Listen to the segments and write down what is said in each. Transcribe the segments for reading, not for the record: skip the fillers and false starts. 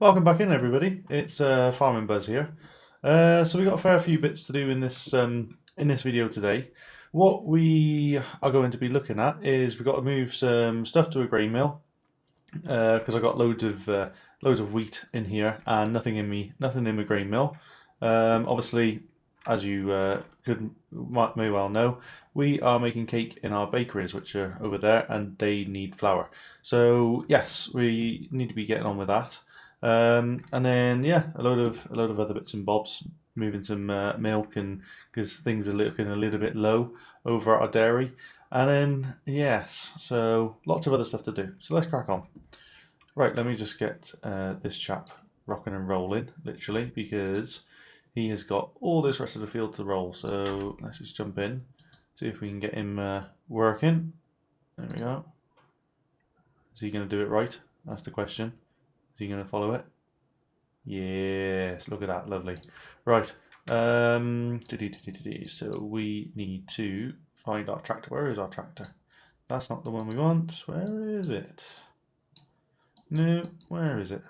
Welcome back in, everybody. It's Farming Buzz here. So we got a fair few bits to do in this video today. What we are going to be looking at is we've got to move some stuff to a grain mill because I've got loads of wheat in here and nothing in my grain mill. Obviously, as you may well know, we are making cake in our bakeries, which are over there, and they need flour. So yes, we need to be getting on with that. And then yeah, a load of other bits and bobs, moving some milk, and because things are looking a little bit low over at our dairy. And then yes, so lots of other stuff to do. So let's crack on. Right, let me just get this chap rocking and rolling, literally, because he has got all this rest of the field to roll. So let's just jump in, see if we can get him working. There we go. Is he going to do it right? That's the question. Is he going to follow it? Yes, look at that, lovely. Right, so we need to find our tractor. Where is our tractor? That's not the one we want. Where is it? No, where is it?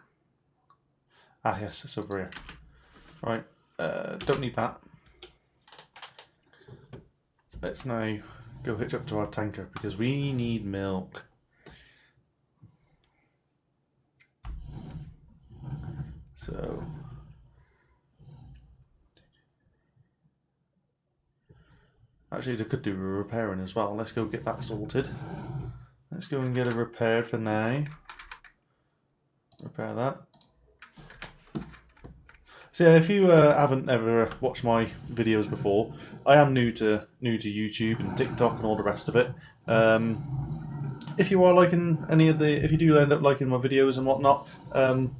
Ah, yes, it's over here. Right, don't need that. Let's now go hitch up to our tanker because we need milk. So actually, they could do repairing as well. Let's go get that sorted. Let's go and get it repaired for now. Repair that. So yeah, if you haven't ever watched my videos before, I am new to YouTube and TikTok and all the rest of it. If you are liking if you do end up liking my videos and whatnot,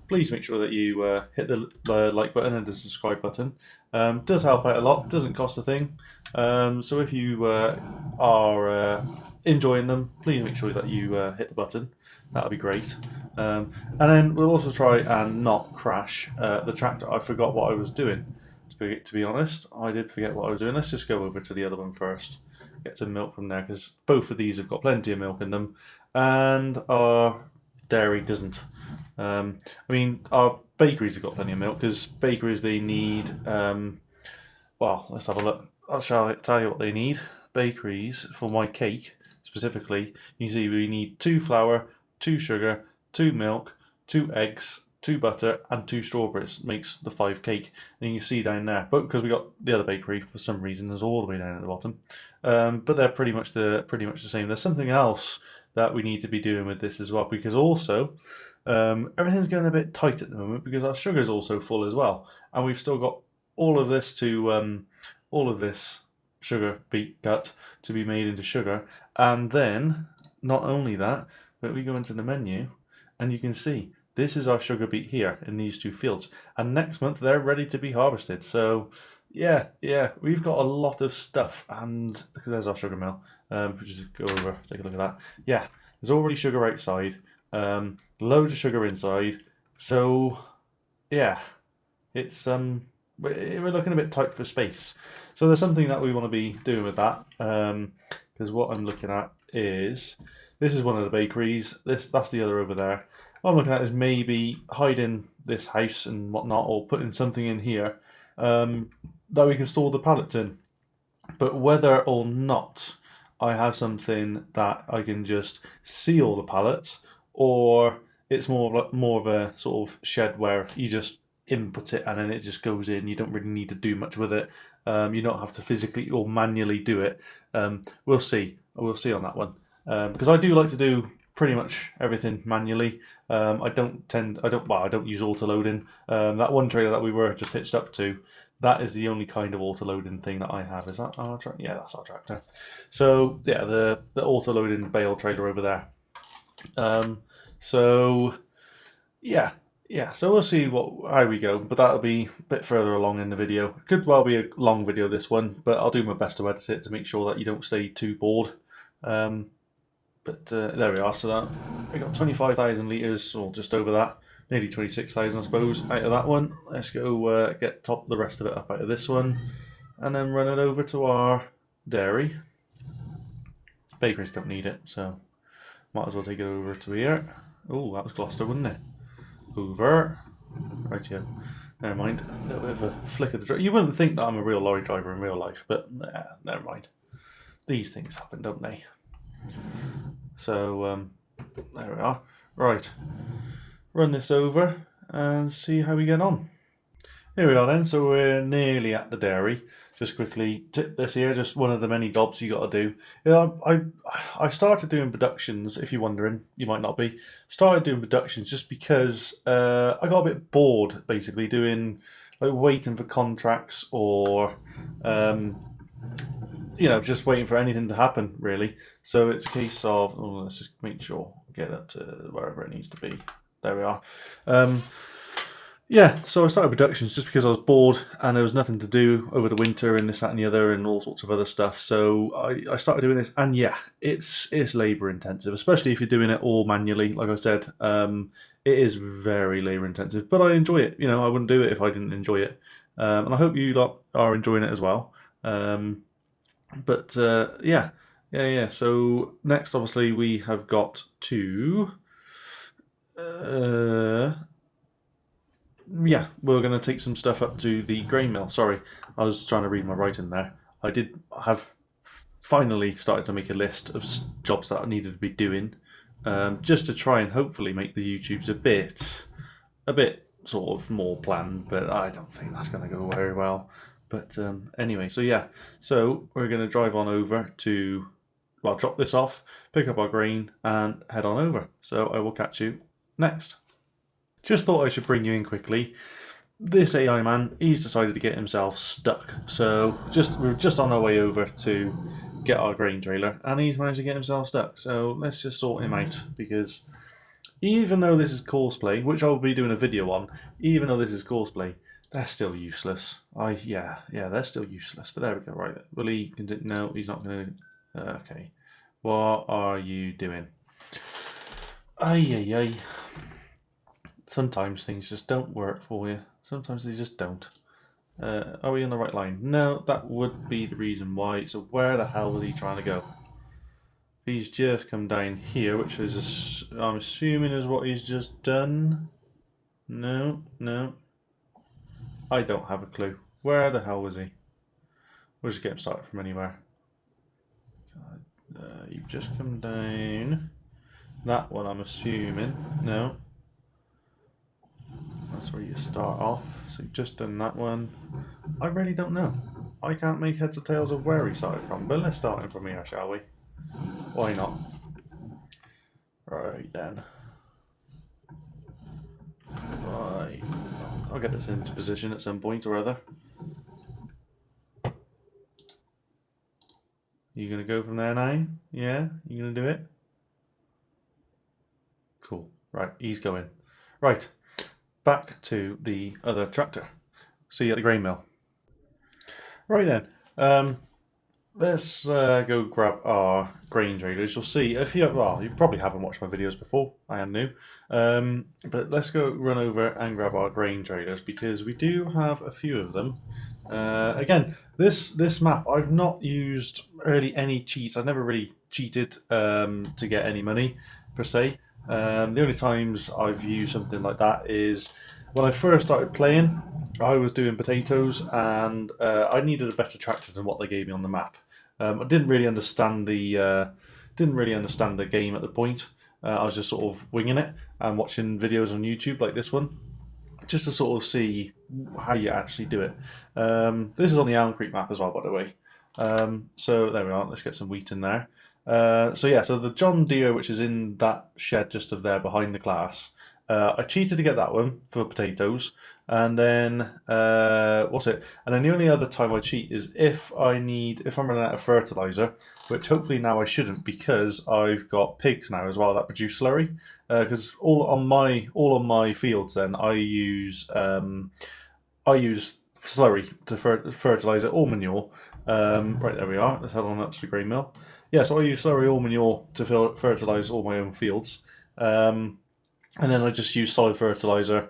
please make sure that you hit the like button and the subscribe button. Does help out a lot, doesn't cost a thing. So if you are enjoying them, please make sure that you hit the button. That'll be great. And then we'll also try and not crash the tractor. I forgot what I was doing. To be honest, I did forget what I was doing. Let's just go over to the other one first. Get some milk from there because both of these have got plenty of milk in them, and our dairy doesn't. I mean, our bakeries have got plenty of milk because bakeries they need. Well, let's have a look. I shall tell you what they need. Bakeries for my cake specifically. You see, we need 2 flour, 2 sugar, 2 milk, 2 eggs, 2 butter, and 2 strawberries. Makes the 5 cake. And you can see down there, but because we got the other bakery for some reason, there's all the way down at the bottom. But they're pretty much the same. There's something else that we need to be doing with this as well, because also everything's getting a bit tight at the moment because our sugar is also full as well, and we've still got all of this sugar beet cut to be made into sugar, and then not only that, but we go into the menu, and you can see this is our sugar beet here in these 2 fields, and next month they're ready to be harvested. So yeah, we've got a lot of stuff, and there's our sugar mill. Just go over, take a look at that. Yeah, there's already sugar outside, loads of sugar inside. So yeah, it's we're looking a bit tight for space. So there's something that we want to be doing with that. Because what I'm looking at is this is one of the bakeries. That's the other over there. What I'm looking at is maybe hiding this house and whatnot, or putting something in here that we can store the pallets in. But whether or not I have something that I can just seal the pallets, or it's more of a sort of shed where you just input it and then it just goes in. You don't really need to do much with it. You don't have to physically or manually do it. We'll see. We'll see on that one because I do like to do pretty much everything manually. I don't use auto loading. That one trailer that we were just hitched up to, that is the only kind of auto loading thing that I have. Is that our tractor? Yeah, that's our tractor. So yeah, the auto loading bale trailer over there. So yeah, so we'll see how we go, but that'll be a bit further along in the video. Could well be a long video, this one, but I'll do my best to edit it to make sure that you don't stay too bored. But there we are. So that we got 25,000 litres, or just over that, nearly 26,000, I suppose, out of that one. Let's go get the rest of it up out of this one, and then run it over to our dairy. Bakeries don't need it, so might as well take it over to here. Oh, that was Gloucester, wasn't it? Over. Right here. Never mind. A little bit of a flick of the driver. You wouldn't think that I'm a real lorry driver in real life, but nah, never mind. These things happen, don't they? So, there we are. Right. Run this over and see how we get on. Here we are then, so we're nearly at the dairy. Just quickly tip this here, just one of the many jobs you got to do. Yeah, I started doing productions, if you're wondering, you might not be. Started doing productions just because I got a bit bored, basically, doing, like, waiting for contracts or, just waiting for anything to happen, really. So it's a case of, let's just make sure, get up to wherever it needs to be. There we are. Yeah, so I started productions just because I was bored and there was nothing to do over the winter and this, that and the other and all sorts of other stuff. So I started doing this, and yeah, it's labour intensive, especially if you're doing it all manually. Like I said, it is very labour intensive, but I enjoy it. I wouldn't do it if I didn't enjoy it. And I hope you lot are enjoying it as well. Yeah. So next, obviously, we have got to... yeah, we're going to take some stuff up to the grain mill. Sorry, I was trying to read my writing there. I did have finally started to make a list of jobs that I needed to be doing, just to try and hopefully make the YouTubes a bit sort of more planned, but I don't think that's going to go very well. But anyway, so yeah, so we're going to drive on over to, well, drop this off, pick up our grain, and head on over. So I will catch you next. Just thought I should bring you in quickly. This AI man, he's decided to get himself stuck. So we're just on our way over to get our grain trailer, and he's managed to get himself stuck. So let's just sort him out, because even though this is courseplay, which I'll be doing a video on, even though this is courseplay, they're still useless. Yeah, they're still useless. But there we go. Right, will he continue? No, he's not going to. Okay, what are you doing? Ay. Sometimes things just don't work for you. Sometimes they just don't. Are we on the right line? No, that would be the reason why. So where the hell was he trying to go? He's just come down here, which is, I'm assuming, is what he's just done. No. I don't have a clue. Where the hell was he? We'll just get him started from anywhere. God, you've just come down. That one, I'm assuming. No. That's where you start off. So you've just done that one. I really don't know. I can't make heads or tails of where he started from, but let's start him from here, shall we? Why not? Right then. Right. I'll get this into position at some point or other. You gonna go from there now? Yeah? You gonna do it? Cool. Right, he's going. Right. Back to the other tractor. See you at the grain mill. Right then, let's go grab our grain trailers. You'll see, you probably haven't watched my videos before, I am new, but let's go run over and grab our grain trailers, because we do have a few of them. Again, this map, I've not used really any cheats. I've never really cheated to get any money, per se. The only times I've used something like that is when I first started playing. I was doing potatoes, and I needed a better tractor than what they gave me on the map. I didn't really understand the game at the point. I was just sort of winging it and watching videos on YouTube like this one, just to sort of see how you actually do it. This is on the Elmcreek map as well, by the way. So there we are. Let's get some wheat in there. So the John Deere, which is in that shed just of there behind the class, I cheated to get that one for potatoes, and then And then the only other time I cheat is if I'm running out of fertilizer, which hopefully now I shouldn't, because I've got pigs now as well that produce slurry. Because all on my fields, then I use slurry to fertilize it, or manure. Right, there we are. Let's head on up to the grain mill. Yeah, so I use slurry or manure to fertilise all my own fields. And then I just use solid fertiliser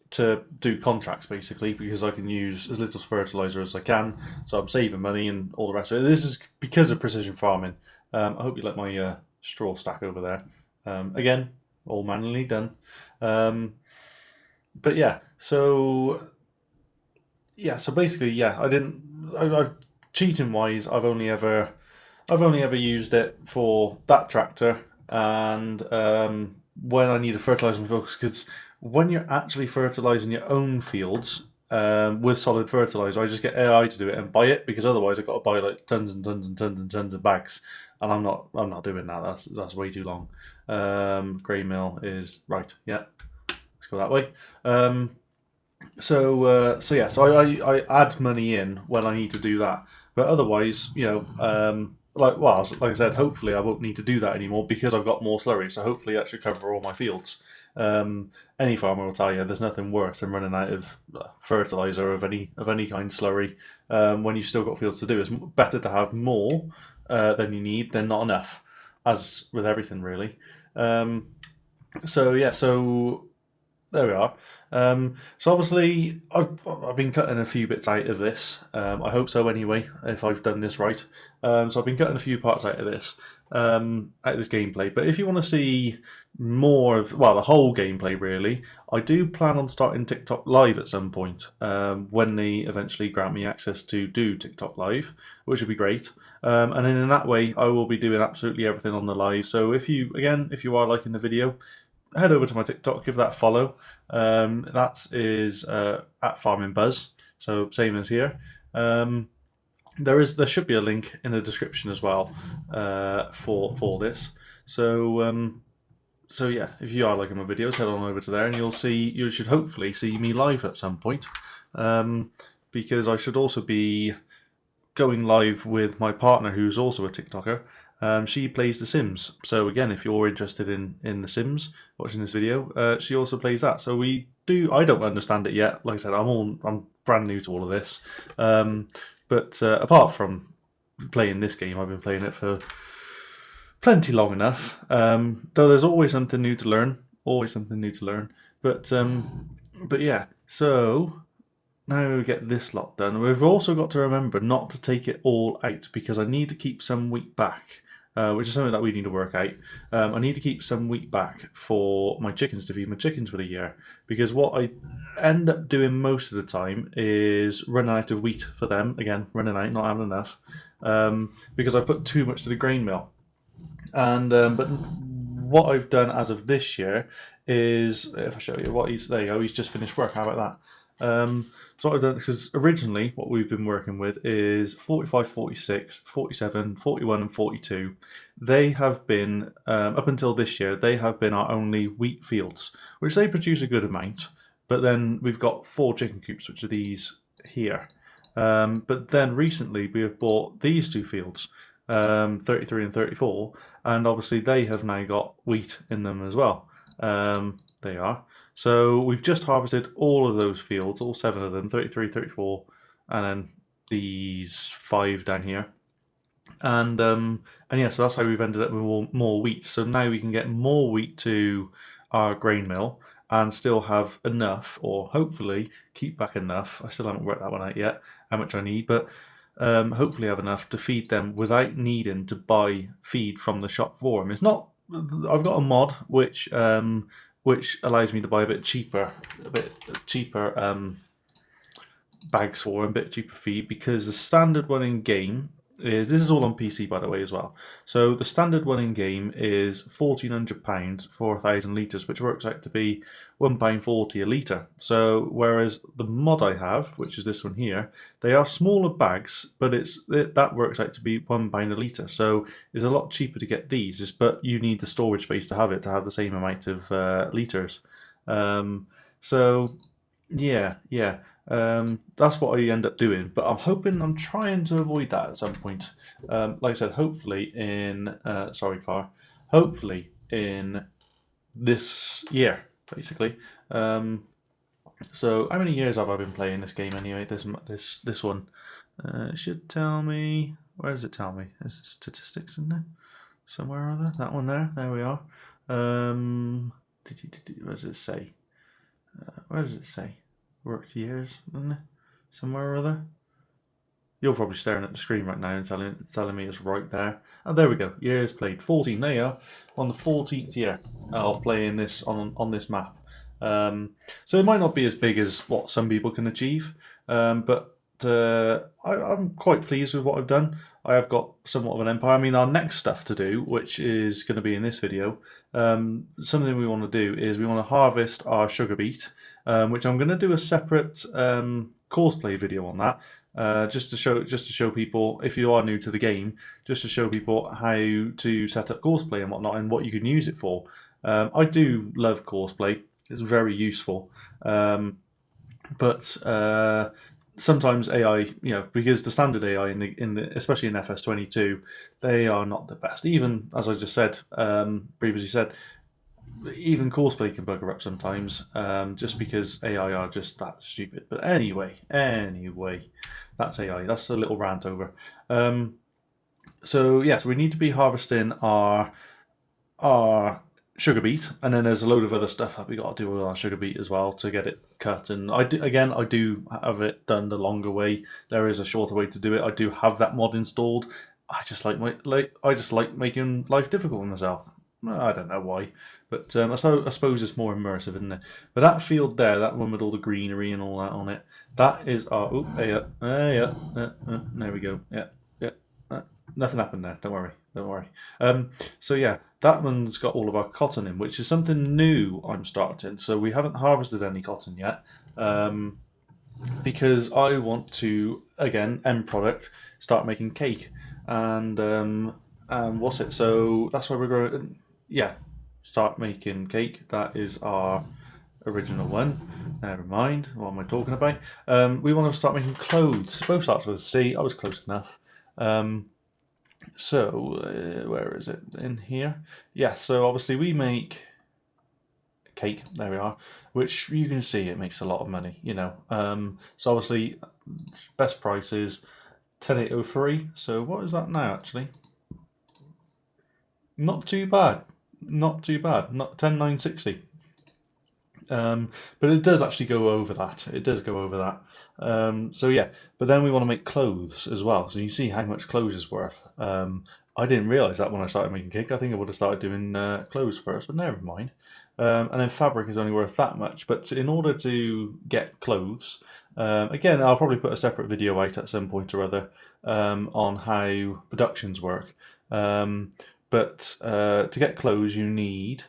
to do contracts, basically, because I can use as little fertiliser as I can, so I'm saving money and all the rest of it. This is because of precision farming. I hope you like my straw stack over there. Again, all manually done. but yeah, so basically, yeah, I didn't. I cheating wise, I've only ever used it for that tractor and when I need to fertilise my fields. Because when you're actually fertilising your own fields with solid fertiliser, I just get AI to do it and buy it, because otherwise I've got to buy like tons and tons and tons and tons of bags, and I'm not doing that. That's way too long. Grey mill is right. Yeah, let's go that way. So I add money in when I need to do that, but otherwise, like I said, hopefully I won't need to do that anymore because I've got more slurry. So hopefully that should cover all my fields. Any farmer will tell you there's nothing worse than running out of fertilizer of any kind slurry when you've still got fields to do. It's better to have more than you need than not enough, as with everything really. So there we are. So obviously, I've been cutting a few bits out of this. I hope so anyway, if I've done this right. So I've been cutting a few parts out of this gameplay. But if you want to see more of, well, the whole gameplay really, I do plan on starting TikTok Live at some point when they eventually grant me access to do TikTok Live, which would be great. And then in that way, I will be doing absolutely everything on the live. So if you are liking the video, head over to my TikTok, give that a follow. That is at Farming Buzz, so same as here. There should be a link in the description as well for this. So yeah, if you are liking my videos, head on over to there, and you should hopefully see me live at some point, because I should also be going live with my partner, who's also a TikToker. She plays The Sims. So again, if you're interested in The Sims, watching this video, she also plays that. So we do. I don't understand it yet. Like I said, I'm brand new to all of this. But apart from playing this game, I've been playing it for plenty long enough. Though there's always something new to learn. Always something new to learn. But yeah. So now we get this lot done. We've also got to remember not to take it all out, because I need to keep some wheat back, which is something that we need to work out. I need to keep some wheat back for my chickens, to feed my chickens for the year, because what I end up doing most of the time is running out of wheat for them. Again, running out, not having enough, because I put too much to the grain mill. And but what I've done as of this year is, if I show you what there you go, he's just finished work. How about that? So what I've done, because originally what we've been working with is 45, 46, 47, 41 and 42. They have been, up until this year, they have been our only wheat fields, which they produce a good amount. But then we've got 4 chicken coops, which are these here. But then recently we have bought these 2 fields, 33 and 34, and obviously they have now got wheat in them as well. They are. So we've just harvested all of those fields, all 7 of them, 33, 34, and then these 5 down here. And yeah, so that's how we've ended up with more wheat. So now we can get more wheat to our grain mill and still have enough, or hopefully keep back enough. I still haven't worked that one out yet, how much I need, but hopefully have enough to feed them without needing to buy feed from the shop for them. It's not. I've got a mod which allows me to buy a bit cheaper bags for them, a bit cheaper feed, because the standard one in game is, this is all on PC by the way as well. So the standard one in game is £1,400 for 1,000 litres, which works out to be £1.40 a litre. So whereas the mod I have, which is this one here, they are smaller bags, but that works out to be £1 a litre. So it's a lot cheaper to get these, but you need the storage space to have the same amount of litres. So yeah. That's what I end up doing, but I'm trying to avoid that at some point. Like I said, hopefully hopefully in this year, basically. So how many years have I been playing this game anyway? This one it should tell me. Where does it tell me? There's statistics in there somewhere or other. That one there. There we are. Where does it say? Where does it say? Worked years, isn't it? Somewhere or other. You're probably staring at the screen right now and telling me it's right there. And there we go. Years played. 14. There you are. On the 14th year of playing this on this map. So it might not be as big as what some people can achieve, but I'm quite pleased with what I've done. I have got somewhat of an empire. I mean, our next stuff to do, which is going to be in this video, something we want to do is we want to harvest our sugar beet, which I'm going to do a separate courseplay video on that. Just to show people, if you are new to the game, just to show people how to set up courseplay and whatnot and what you can use it for. I do love courseplay. It's very useful. But sometimes AI, because the standard AI in the especially in FS22, they are not the best. Even as I just said, previously said, even courseplay can bugger up sometimes, just because AI are just that stupid. But anyway, that's AI. That's a little rant over. So we need to be harvesting our sugar beet, and then there's a load of other stuff that we got to do with our sugar beet as well to get it cut. And I do have it done the longer way. There is a shorter way to do it. I do have that mod installed. I just like making life difficult on myself. I don't know why, but I suppose it's more immersive, isn't it? But that field there, that one with all the greenery and all that on it, that is our. There we go. Nothing happened there. Don't worry. So yeah, that one's got all of our cotton in, which is something new I'm starting. So we haven't harvested any cotton yet, because I want to, again, end product, start making cake, and what's it? So that's why we're going. Yeah, start making cake. That is our original one. Never mind. What am I talking about? We want to start making clothes. Both starts with a C. I was close enough. So where is it? In here? Yeah. So obviously we make cake. There we are. Which you can see it makes a lot of money. So obviously best price is 10,803. So what is that now? Actually, not too bad. Not 10,960. But it does actually go over that. It does go over that. So yeah, but then we want to make clothes as well. So you see how much clothes is worth. I didn't realise that when I started making cake. I think I would have started doing clothes first, but never mind. And then fabric is only worth that much. But in order to get clothes, again, I'll probably put a separate video out at some point or other on how productions work. But to get clothes, you need.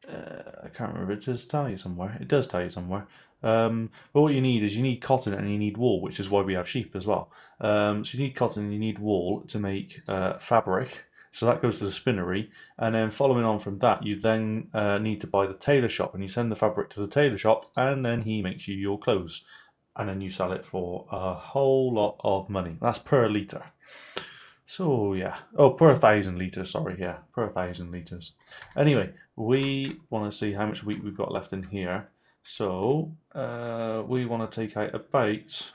I can't remember. It does tell you somewhere. It does tell you somewhere. But what you need cotton and you need wool, which is why we have sheep as well. So you need cotton and you need wool to make fabric. So that goes to the spinnery, and then following on from that, you then need to buy the tailor shop, and you send the fabric to the tailor shop, and then he makes you your clothes, and then you sell it for a whole lot of money. That's per litre. So yeah, per 1,000 litres. Sorry, yeah, per 1,000 litres. Anyway, we want to see how much wheat we've got left in here. So we want to take out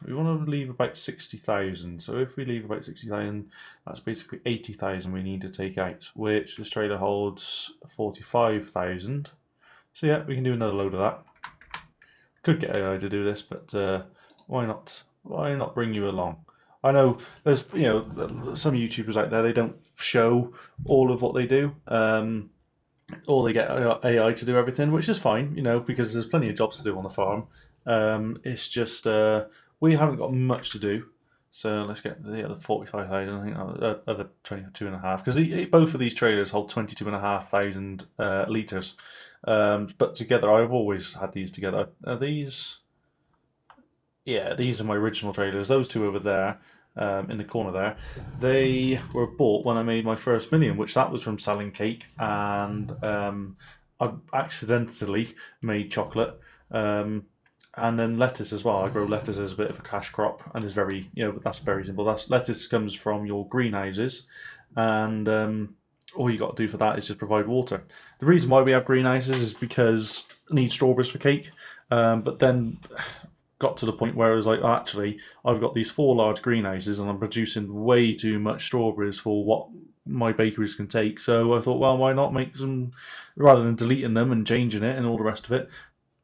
we want to leave about 60,000. So if we leave about 60,000, that's basically 80,000 we need to take out, which this trailer holds 45,000. So yeah, we can do another load of that. Could get AI to do this, but why not? Why not bring you along? I know there's some YouTubers out there, they don't show all of what they do, or they get AI to do everything, which is fine, because there's plenty of jobs to do on the farm. It's just we haven't got much to do, so let's get the other 45,000. I think other 22.5, because both of these trailers hold 22,500 litres. But together, I've always had these together. Are these? Yeah, these are my original trailers. Those two over there, in the corner there, they were bought when I made my first million, which that was from selling cake, and I accidentally made chocolate, and then lettuce as well. I grow lettuce as a bit of a cash crop, and it's very, that's very simple. Lettuce comes from your greenhouses, and all you got to do for that is just provide water. The reason why we have greenhouses is because I need strawberries for cake, but then got to the point where I was like, actually, I've got these 4 large greenhouses and I'm producing way too much strawberries for what my bakeries can take. So I thought, well, why not make some, rather than deleting them and changing it and all the rest of it,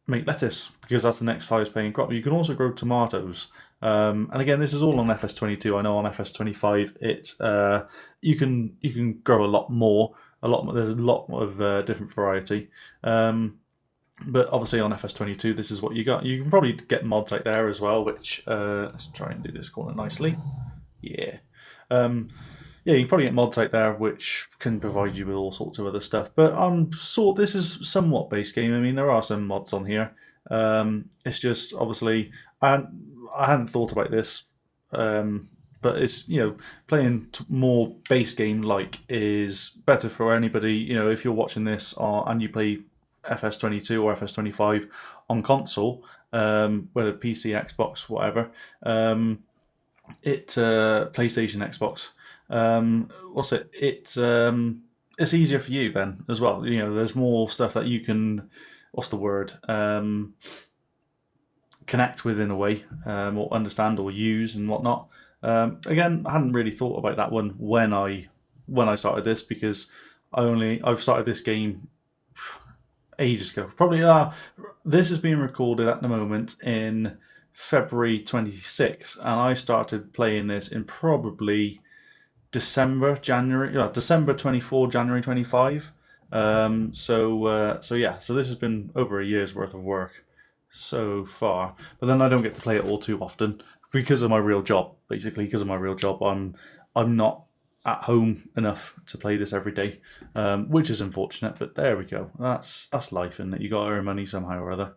make lettuce, because that's the next highest paying crop. You can also grow tomatoes. And again, this is all on FS22. I know on FS25, it's you can grow a lot more. There's a lot of different variety. But obviously on FS22, this is what you got. You can probably get mods out there as well, which, let's try and do this corner nicely. Yeah. Yeah, you can probably get mods out there which can provide you with all sorts of other stuff. But this is somewhat base game. I mean, there are some mods on here. It's just obviously I hadn't thought about this, but it's playing more base game like is better for anybody. If you're watching this and you play FS22 or FS25 on console, whether PC, Xbox, whatever. PlayStation, Xbox. It's easier for you then as well. There's more stuff that you can. What's the word? Connect with in a way, or understand or use and whatnot. Again, I hadn't really thought about that one when I started this because I've started this game ages ago. Probably this is being recorded at the moment in February 26th, and I started playing this in probably December 24, January 25. So this has been over a year's worth of work so far. But then I don't get to play it all too often because of my real job. Basically, because of my real job, I'm not at home enough to play this every day, which is unfortunate. But there we go. That's life, isn't it? You got to earn money somehow or other.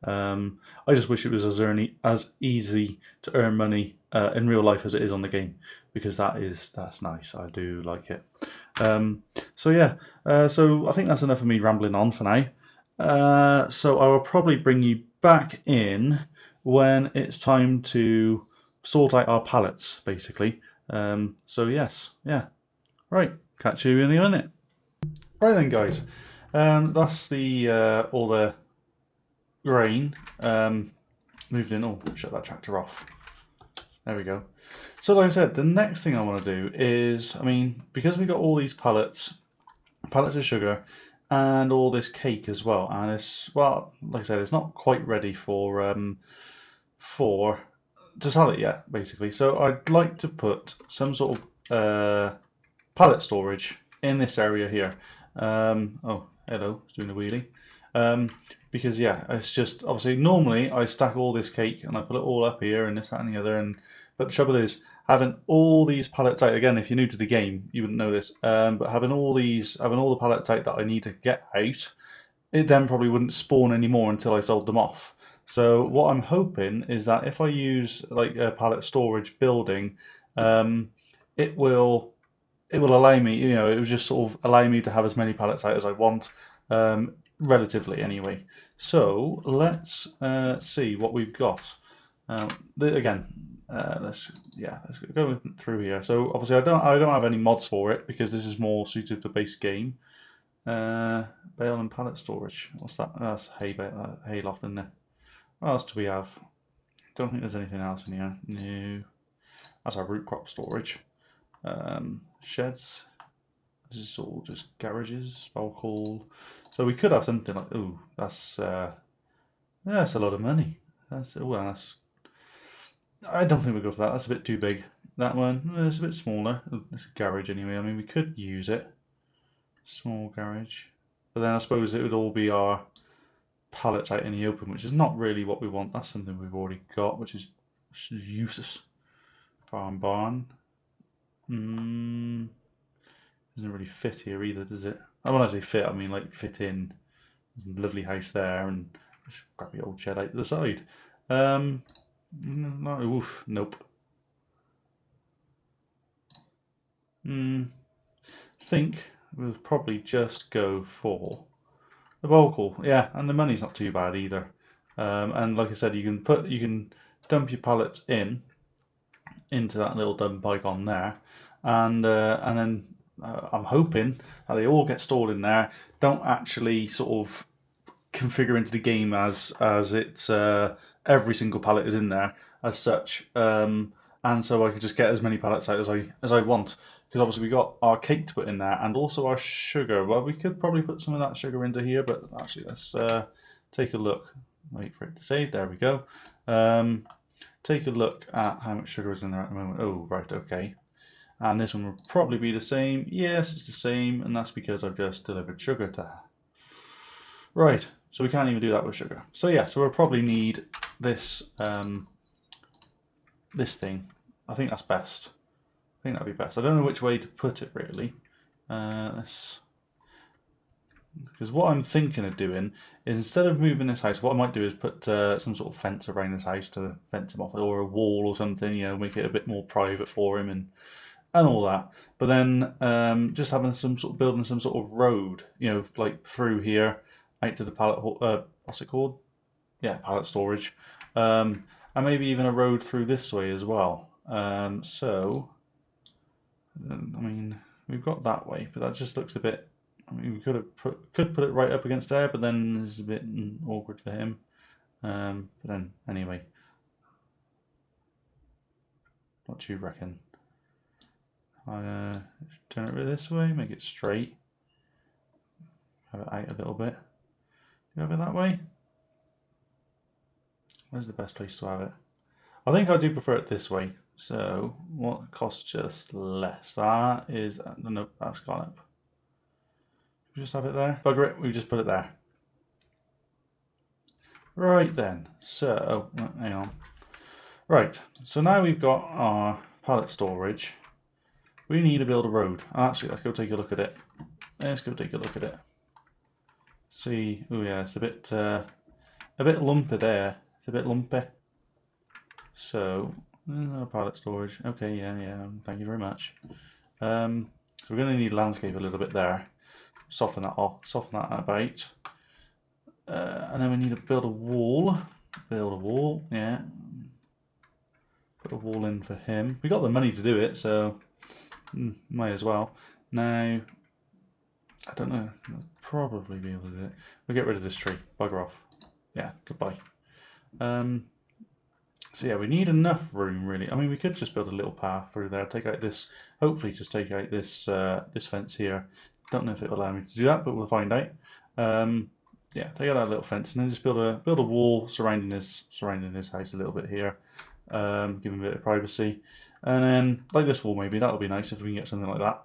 I just wish it was as easy to earn money in real life as it is on the game, because that's nice. I do like it. So I think that's enough of me rambling on for now. So I will probably bring you back in when it's time to sort out our pallets, basically. So yes, yeah. Right, catch you in a minute. Right then, guys. That's all the grain moved in. Oh, shut that tractor off. There we go. So like I said, the next thing I want to do is, because we got all these pallets of sugar, and all this cake as well, and like I said, it's not quite ready to sell it yet, basically. So I'd like to put some sort of pallet storage in this area here. Oh, hello, it's doing a wheelie. Because it's just obviously normally I stack all this cake and I put it all up here and this, that, and the other, but the trouble is having all these pallets out again. If you're new to the game, you wouldn't know this, but having all the pallets out that I need to get out, it then probably wouldn't spawn anymore until I sold them off. So what I'm hoping is that if I use like a pallet storage building, it will allow me, it will just sort of allow me to have as many pallets out as I want, relatively anyway. So let's see what we've got. Let's go through here. So obviously I don't have any mods for it because this is more suited for base game. Bale and pallet storage. What's that? That's hay loft in there. What else do we have? Don't think there's anything else in here. No. That's our root crop storage. Sheds. This is all just garages. Bulk haul. So we could have something like, that's a lot of money. I don't think we'll go for that. That's a bit too big. That one, it's a bit smaller. It's a garage anyway. We could use it. Small garage. But then I suppose it would all be our pallets out in the open, which is not really what we want. That's something we've already got, which is useless. Barn. Doesn't really fit here either, does it? When I say fit, I mean like fit in. There's a lovely house there and this crappy old shed out to the side. Nope. I think we'll probably just go for the vocal. Yeah, and the money's not too bad either. And like I said, you can dump your pallets into that little dump icon there, and then I'm hoping that they all get stored in there. Don't actually sort of configure into the game as it's every single pallet is in there as such, and so I could just get as many pallets out as I want. Because obviously we got our cake to put in there and also our sugar. Well, we could probably put some of that sugar into here, but actually let's take a look. Wait for it to save. There we go. Take a look at how much sugar is in there at the moment. Oh, right, okay. And this one will probably be the same. Yes, it's the same, and that's because I've just delivered sugar to her. Right, So we can't even do that with sugar. So yeah, so we'll probably need this this thing. I think that's best. I think that'd be best. I don't know which way to put it really. Because what I'm thinking of doing is instead of moving this house, what I might do is put some sort of fence around this house to fence him off, or a wall or something. You know, make it a bit more private for him and all that. But then just having some sort of building some sort of road, you know, like through here out to the pallet. What's it called? Yeah, pallet storage. And maybe even a road through this way as well. So, I mean, we've got that way, but that just looks a bit. I mean, we could put it right up against there, but then it's a bit awkward for him. But then anyway, what do you reckon? I turn it this way, make it straight, have it out a little bit. Do you have it that way? Where's the best place to have it? I think I do prefer it this way. So what costs just less? That is no, that's gone up. We just have it there. Bugger it, we just put it there. Right then. So hang on. Right. So now we've got our pallet storage. We need to build a road. Actually, let's go take a look at it. Let's go take a look at it. See. Oh yeah, it's a bit lumpy there. It's a bit lumpy. So, pallet storage. Okay, yeah. Thank you very much. So we're going to need landscape a little bit there. Soften that off. Soften that about. And then we need to build a wall. Build a wall. Yeah. Put a wall in for him. We got the money to do it, so might as well. Now, I don't know. I'll probably be able to do it. We'll get rid of this tree. Bugger off. Yeah. Goodbye. So yeah, we need enough room really. I mean, we could just build a little path through there. Take out this. Hopefully, just take out this this fence here. Don't know if it will allow me to do that, but we'll find out. Yeah, take out that little fence and then just build a wall surrounding this house a little bit here. Give him a bit of privacy, and then like this wall maybe that'll be nice if we can get something like that.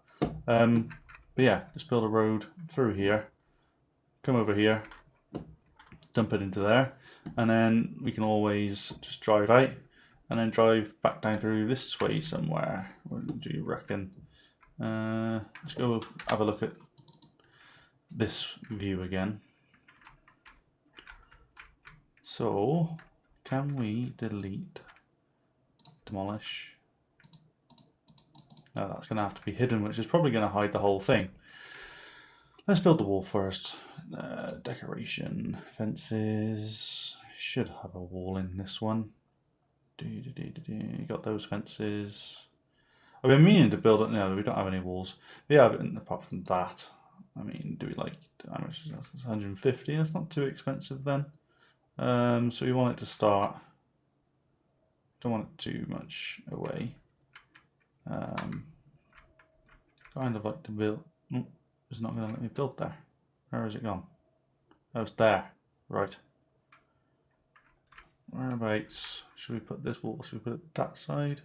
But yeah, just build a road through here. Come over here. Dump it into there. And then we can always just drive out and then drive back down through this way somewhere. What do you reckon? Let's go have a look at this view again. So, can we delete, demolish? No, that's going to have to be hidden, which is probably going to hide the whole thing. Let's build the wall first. Decoration, fences. Should have a wall in this one. You got those fences. I've been meaning to build it. No, we don't have any walls. Yeah, but apart from that, I mean, do we like how much is that? 150. That's not too expensive then. So we want it to start. Don't want it too much away. Kind of like to build. Oh, it's not going to let me build there. Where has it gone? Oh, it's there. Right. Whereabouts should we put this wall? Should we put it that side?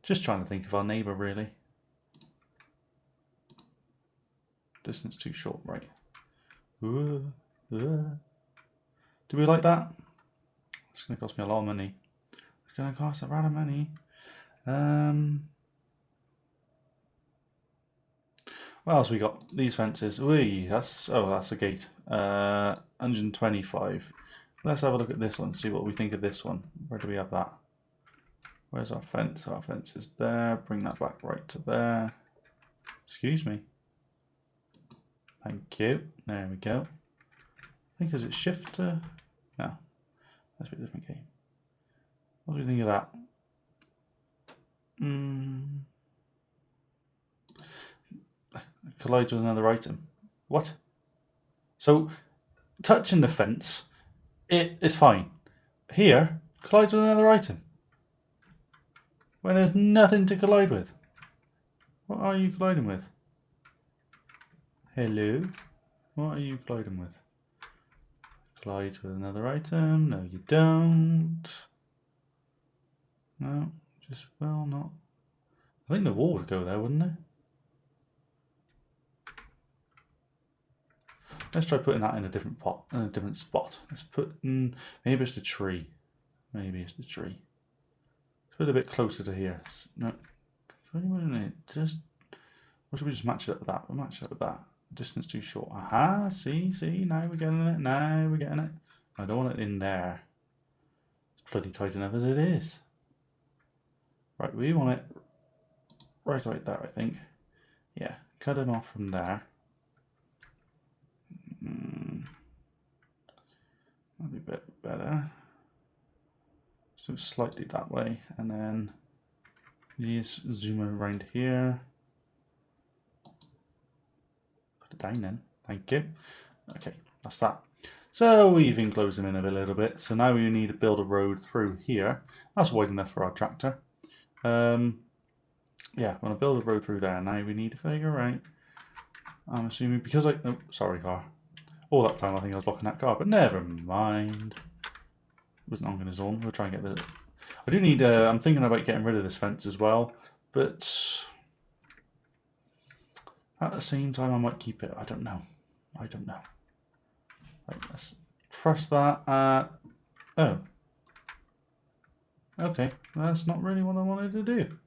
Just trying to think of our neighbour really. Distance too short, right? Do we like that? It's going to cost me a lot of money. It's going to cost a lot of money. What else we got? These fences. That's a gate. 125. Let's have a look at this one. See what we think of this one. Where do we have that? Where's our fence? Our fence is there. Bring that back right to there. Excuse me. Thank you. There we go. I think is it shift? No. That's a different game. What do you think of that? Collides with another item. What? So, touching the fence, it is fine. Here, collides with another item. When there's nothing to collide with. What are you colliding with? Hello? What are you colliding with? Collides with another item. No, you don't. No, just, well, not. I think the wall would go there, wouldn't it? Let's try putting that in a different pot, in a different spot. Let's put in, maybe it's the tree. Maybe it's the tree. Let's put it a bit closer to here. No, just, or should we just match it up with that? We'll match it up with that. Distance too short. Aha, see, now we're getting it. Now we're getting it. I don't want it in there. It's bloody tight enough as it is. Right, we want it right there, I think. Yeah, cut it off from there. That'll be a bit better. So slightly that way, and then please zoom around here. Put it down then. Thank you. Okay, that's that. So we've enclosed them in a little bit. So now we need to build a road through here. That's wide enough for our tractor. Yeah, I'm going to build a road through there. Now we need to figure out, I'm assuming, because I, oh, sorry car. All that time I think I was blocking that car, but never mind. It wasn't on his own. We'll try and get the, I do need, I'm thinking about getting rid of this fence as well, but at the same time I might keep it. I don't know. Right, let's press that. Oh. Okay, that's not really what I wanted to do.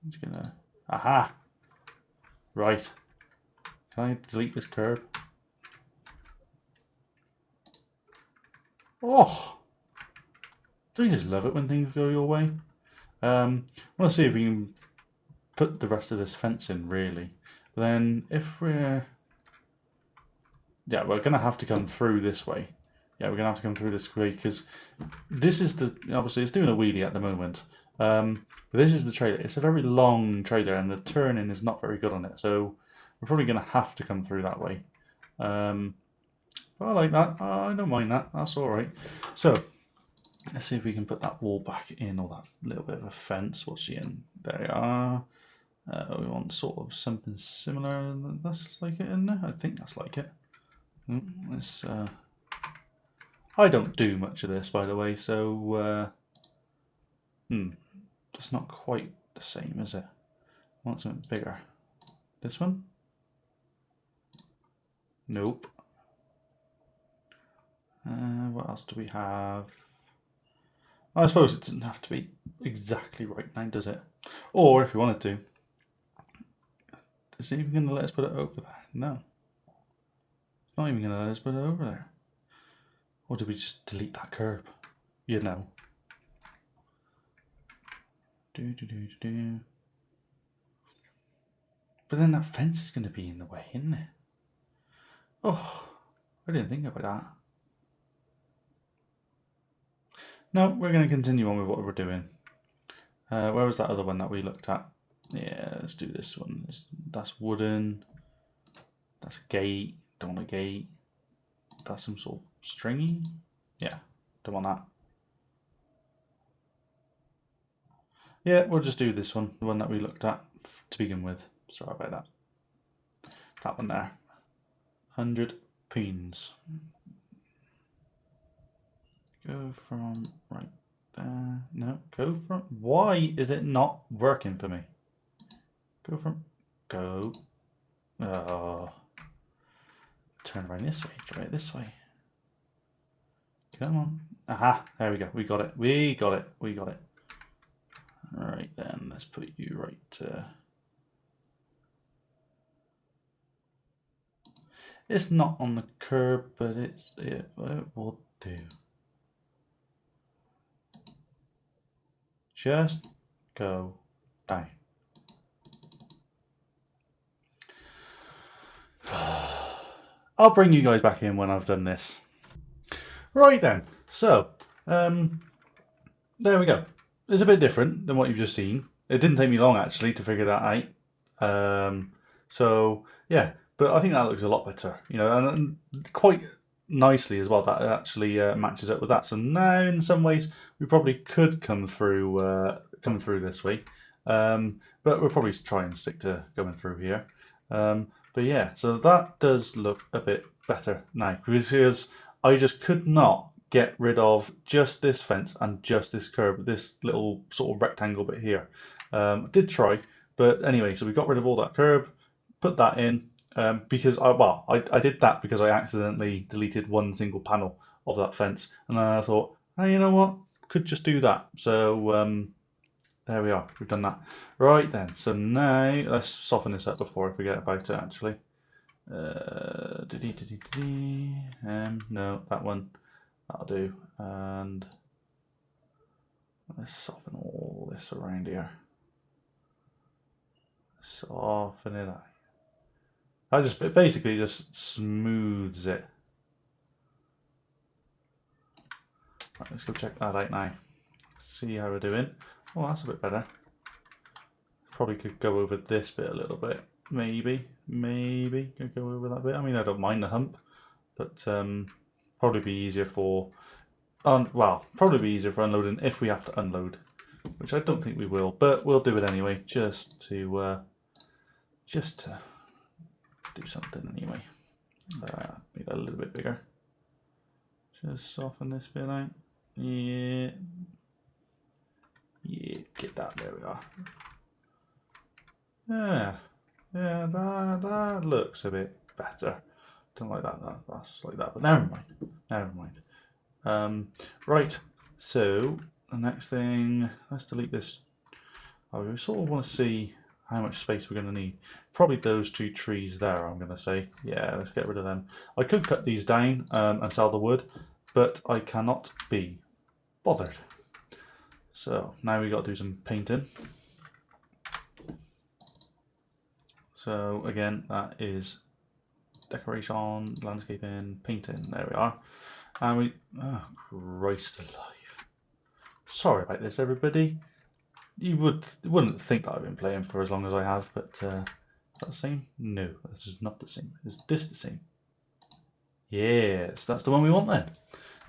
I'm just gonna, aha! Right. Can I delete this curb? Oh! Don't you just love it when things go your way? I want to see if we can put the rest of this fence in, really. But then, if we're... Yeah, we're going to have to come through this way. Yeah, we're going to have to come through this way, because this is the... Obviously, it's doing a wheelie at the moment. But this is the trailer. It's a very long trailer, and the turning is not very good on it. So, we're probably going to have to come through that way. But I like that. I don't mind that. That's alright. So, let's see if we can put that wall back in, or that little bit of a fence. What's she in? There we are. We want sort of something similar. That's like it in there. I think that's like it. Let's, I don't do much of this, by the way, so it's not quite the same, is it? I want something bigger. This one? Nope. What else do we have? I suppose it doesn't have to be exactly right now, does it? Or if you wanted to, is it even going to let us put it over there? No. It's not even going to let us put it over there. Or do we just delete that curb? You know. But then that fence is going to be in the way, isn't it? Oh, I didn't think about that. No, we're going to continue on with what we're doing. Where was that other one that we looked at? Yeah, let's do this one. That's wooden. That's a gate. Don't want a gate. That's some sort of stringy. Yeah, don't want that. Yeah, we'll just do this one. The one that we looked at to begin with. Sorry about that. That one there. 100 pins. Go from right there. No, go from... Why is it not working for me? Go from... Go. Oh. Turn around this way. Try it this way. Come on. Aha. There we go. We got it. We got it. We got it. Right then. Let's put you right... It's not on the curb, but it will do. Just go down. I'll bring you guys back in when I've done this. Right then, so there we go. It's a bit different than what you've just seen. It didn't take me long actually to figure that out. So yeah, but I think that looks a lot better, you know, and quite nicely as well. That actually matches up with that. So now, in some ways, we probably could come through this way, but we'll probably try and stick to going through here. But yeah, so that does look a bit better now, because I just could not get rid of just this fence and just this curb, this little sort of rectangle bit here. I did try, but anyway, so we got rid of all that curb, put that in, because I did that because I accidentally deleted one single panel of that fence, and then I thought, hey, you know what, could just do that. So there we are, we've done that. Right then, so now let's soften this up before I forget about it actually. No, that one, that'll do. And let's soften all this around here. Soften it out. It basically just smooths it. Right, let's go check that out now. See how we're doing. Oh, that's a bit better. Probably could go over this bit a little bit. Maybe could go over that bit. I mean, I don't mind the hump, but probably be easier for probably be easier for unloading if we have to unload, which I don't think we will, but we'll do it anyway, just to do something anyway. Make that a little bit bigger. Just soften this bit out. Yeah, get that. There we are. Yeah, that looks a bit better. Don't like that. That's like that, but never mind. Right. So the next thing, let's delete this. Oh, we sort of want to see how much space we're going to need. Probably those two trees there, I'm going to say. Yeah, let's get rid of them. I could cut these down and sell the wood, but I cannot be bothered. So now we got to do some painting. So again, that is decoration, landscaping, painting. There we are. And we, oh Christ alive. Sorry about this, everybody. You wouldn't think that I've been playing for as long as I have, but is that the same? No, this is not the same. Is this the same? Yes, that's the one we want then.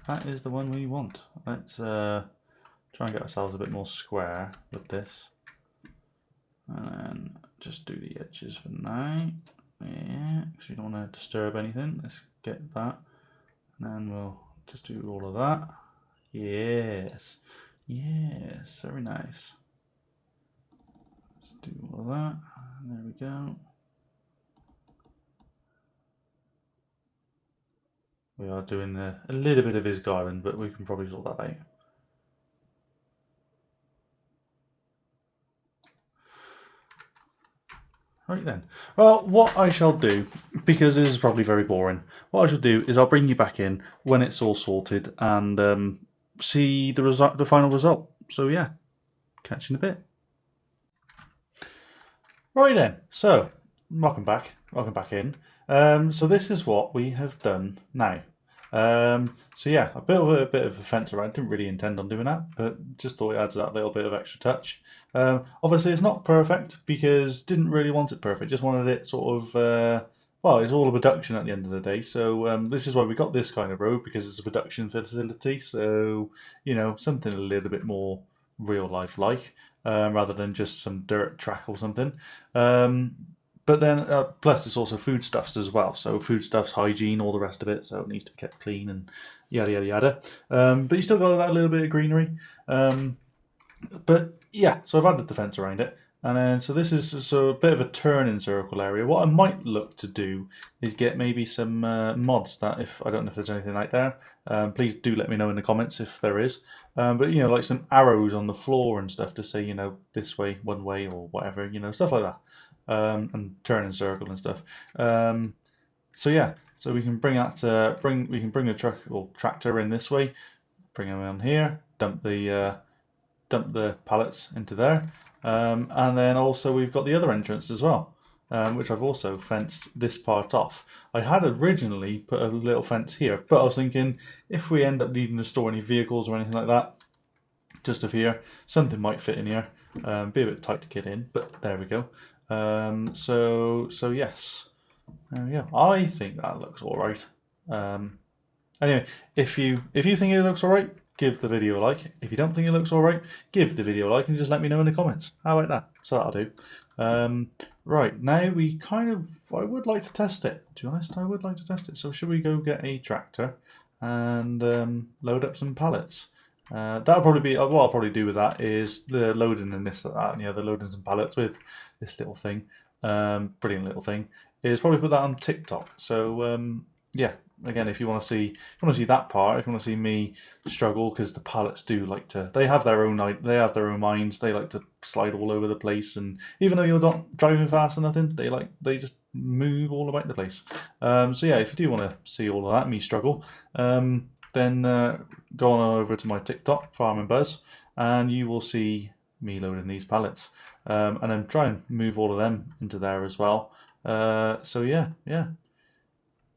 That is the one we want. Let's try and get ourselves a bit more square with this. And then just do the edges for now. Yeah, because we don't want to disturb anything. Let's get that. And then we'll just do all of that. Yes. Yes, very nice. Let's do all of that. There we go. We are doing a little bit of his garden, but we can probably sort that out. Right then. Well, what I shall do, because this is probably very boring, what I shall do is I'll bring you back in when it's all sorted and see the final result. So yeah, catch you in a bit. Right then. So welcome back in. So this is what we have done now. So yeah, a bit of a fence around. Didn't really intend on doing that, but just thought it adds that little bit of extra touch. Obviously, it's not perfect because didn't really want it perfect. Just wanted it sort of. Well, it's all a production at the end of the day. So this is why we got this kind of road, because it's a production facility. So you know, something a little bit more real life like, rather than just some dirt track or something. But then, plus it's also foodstuffs as well. So foodstuffs, hygiene, all the rest of it. So it needs to be kept clean and yada yada yada. But you still got that little bit of greenery. But yeah, so I've added the fence around it, and then so this is a bit of a turning circle area. What I might look to do is get maybe some mods that I don't know if there's anything out there. Please do let me know in the comments if there is. But you know, like some arrows on the floor and stuff to say, you know, this way, one way, or whatever, you know, stuff like that. And turn in circle and stuff. So yeah, so we can bring that we can bring the truck or tractor in this way, bring them on here, dump the pallets into there, and then also we've got the other entrance as well, which I've also fenced this part off. I had originally put a little fence here, but I was thinking if we end up needing to store any vehicles or anything like that, just of here, something might fit in here. Be a bit tight to get in, but there we go. So yes, there we go. I think that looks all right. Anyway, if you think it looks all right, give the video a like. If you don't think it looks all right, give the video a like and just let me know in the comments. How about that? So that'll do. Right, now I would like to test it. To be honest, I would like to test it. So should we go get a tractor and load up some pallets? That'll probably be what I'll probably do with that is the loading and this, that, and the other loading some pallets with this little thing, brilliant little thing, is probably put that on TikTok. So yeah, again, if you want to see that part, if you want to see me struggle, because the pallets do like to, they have their own minds. They like to slide all over the place, and even though you're not driving fast or nothing, they just move all about the place. So yeah, if you do want to see all of that, me struggle, then go on over to my TikTok, Farm and Buzz, and you will see me loading these pallets, and then try and move all of them into there as well. So yeah,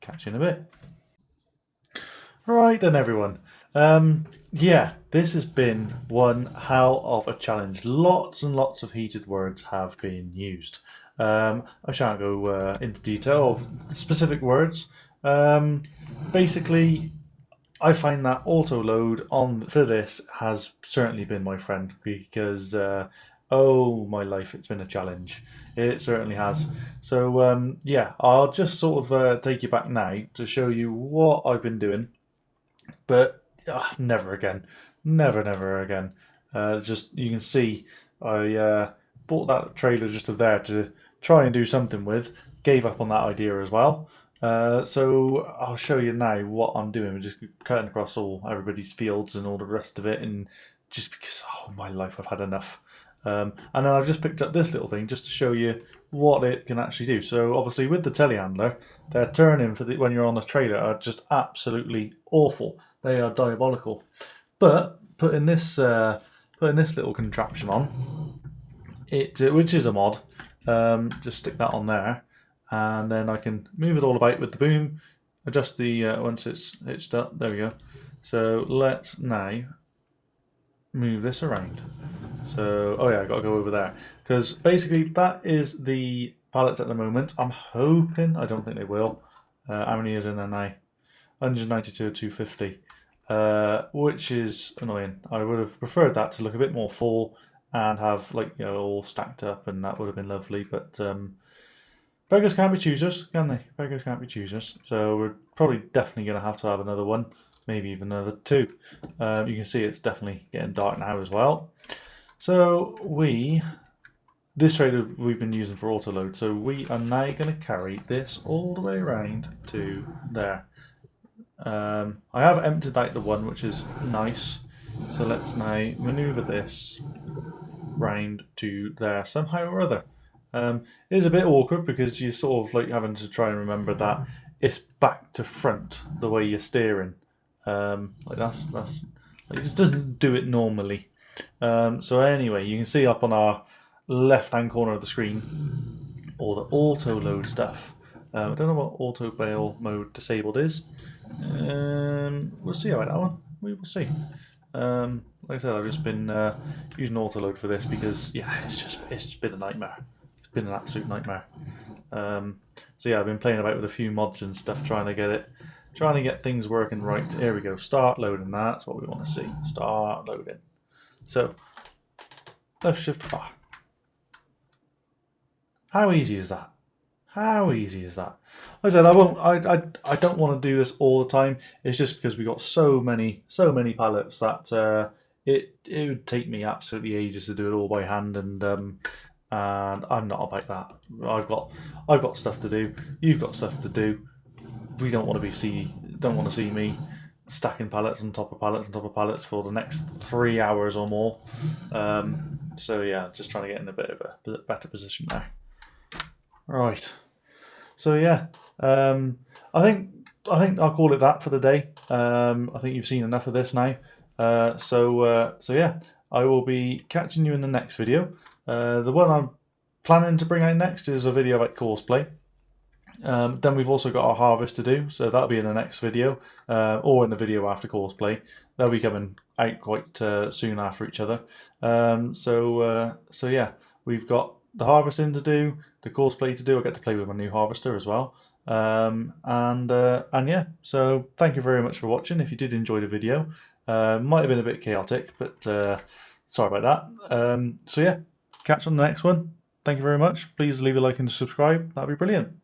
catch you in a bit. Right then, everyone. Yeah, this has been one hell of a challenge. Lots and lots of heated words have been used. I shan't go into detail of the specific words. Basically, I find that auto load on for this has certainly been my friend, because oh my life, it's been a challenge. It certainly has. So yeah, I'll just sort of take you back now to show you what I've been doing, but never again, never again. Just, you can see I bought that trailer just there to try and do something with. Gave up on that idea as well. So I'll show you now what I'm doing. We're just cutting across everybody's fields and all the rest of it, and just because, oh my life, I've had enough. And then I've just picked up this little thing just to show you what it can actually do. So obviously with the telehandler, their turning when you're on the trailer are just absolutely awful. They are diabolical. But putting this little contraption on, which is a mod, just stick that on there, and then I can move it all about with the boom, adjust the once it's hitched up. There we go. So let's now move this around. So, oh yeah, I got to go over there, because basically that is the pallets at the moment. I'm hoping, I don't think they will. How many is in there now? 192 or 250, which is annoying. I would have preferred that to look a bit more full and have, like, you know, all stacked up, and that would have been lovely. But beggars can't be choosers, can they? Beggars can't be choosers. So we're probably definitely going to have another one, maybe even another two. You can see it's definitely getting dark now as well. So this trailer we've been using for auto load, so we are now going to carry this all the way around to there. I have emptied out the one, which is nice. So let's now maneuver this round to there somehow or other. It is a bit awkward because you're sort of like having to try and remember that it's back to front the way you're steering. Like that's like, it just doesn't do it normally. So anyway, you can see up on our left-hand corner of the screen all the auto load stuff. I don't know what auto bail mode disabled is. We'll see about that one. We will see. Like I said, I've just been using auto load for this because, yeah, it's just been a nightmare. It's been an absolute nightmare. So yeah, I've been playing about with a few mods and stuff, trying to get things working right. Here we go. Start loading. That's what we want to see. Start loading. So left shift R. How easy is that? How easy is that? Like I said, I don't want to do this all the time. It's just because we got so many pallets that it would take me absolutely ages to do it all by hand, and I'm not about that. I've got stuff to do. You've got stuff to do. We don't want to see me stacking pallets on top of pallets on top of pallets for the next 3 hours or more. So yeah, just trying to get in a bit of a better position there. Right. So yeah, I think I'll call it that for the day. I think you've seen enough of this now. So yeah, I will be catching you in the next video. The one I'm planning to bring out next is a video about courseplay. Then we've also got our harvest to do, so that'll be in the next video, or in the video after courseplay. They'll be coming out quite soon after each other. So yeah, we've got the harvesting to do, the courseplay to do. I get to play with my new harvester as well. And yeah, so thank you very much for watching. If you did enjoy the video, might have been a bit chaotic, but sorry about that. So yeah, catch you on the next one. Thank you very much. Please leave a like and subscribe. That'd be brilliant.